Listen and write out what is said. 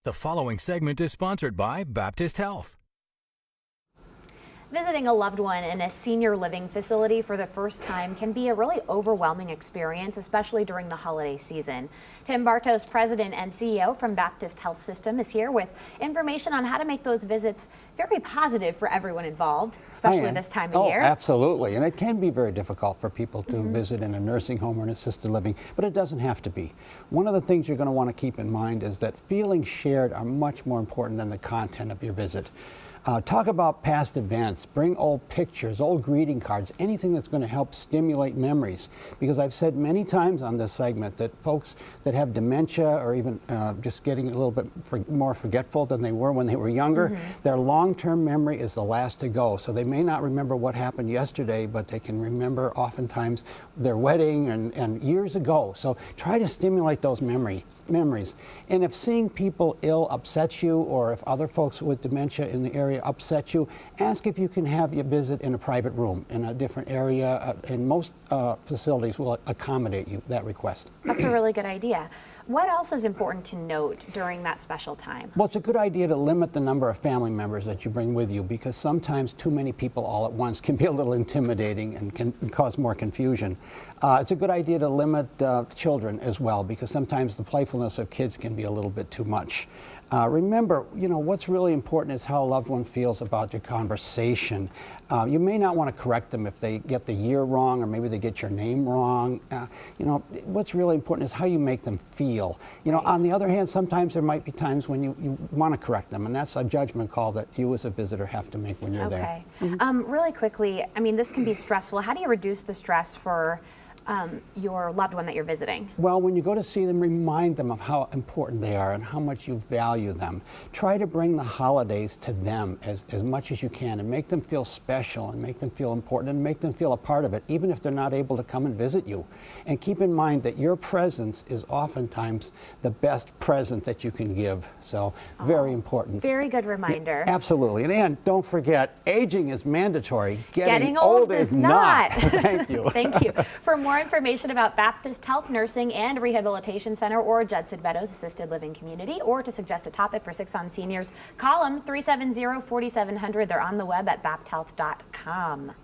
The following segment is sponsored by Baptist Health. Visiting a loved one in a senior living facility for the first time can be a really overwhelming experience, especially during the holiday season. Tim Bartos, President and CEO from Baptist Health System, is here with information on how to make those visits very positive for everyone involved, especially this time of year. Absolutely. And it can be very difficult for people to visit in a nursing home or an assisted living, but it doesn't have to be. One of the things you're going to want to keep in mind is that feelings shared are much more important than the content of your visit. Talk about past events, bring old pictures, old greeting cards, anything that's going to help stimulate memories. Because I've said many times on this segment that folks that have dementia or even just getting a little bit more forgetful than they were when they were younger, their long-term memory is the last to go. So they may not remember what happened yesterday, but they can remember oftentimes their wedding and years ago. So try to stimulate those memories. And if seeing people ill upsets you, or if other folks with dementia in the area upset you, ask if you can have your visit in a private room in a different area, and most facilities will accommodate you that request. That's a really good idea. What else is important to note during that special time? Well, it's a good idea to limit the number of family members that you bring with you, because sometimes too many people all at once can be a little intimidating and can cause more confusion. It's a good idea to limit children as well, because sometimes the playfulness of kids can be a little bit too much. Remember, what's really important is how a loved one feels about your conversation. You may not want to correct them if they get the year wrong, or maybe they get your name wrong. What's really important is how you make them feel. On the other hand, sometimes there might be times when you want to correct them, and that's a judgment call that you as a visitor have to make when you're there. Really quickly, this can be stressful. How do you reduce the stress for your loved one that you're visiting? Well, when you go to see them, remind them of how important they are and how much you value them. Try to bring the holidays to them as much as you can, and make them feel special and make them feel important and make them feel a part of it, even if they're not able to come and visit you. And keep in mind that your presence is oftentimes the best present that you can give. So very important. Very good reminder. Absolutely. And don't forget, aging is mandatory. Getting old is not. Thank you. Thank you. For more information about Baptist Health Nursing and Rehabilitation Center or Judson Meadows Assisted Living Community, or to suggest a topic for 6 on Seniors, call them 370-4700. They're on the web at bapthealth.com.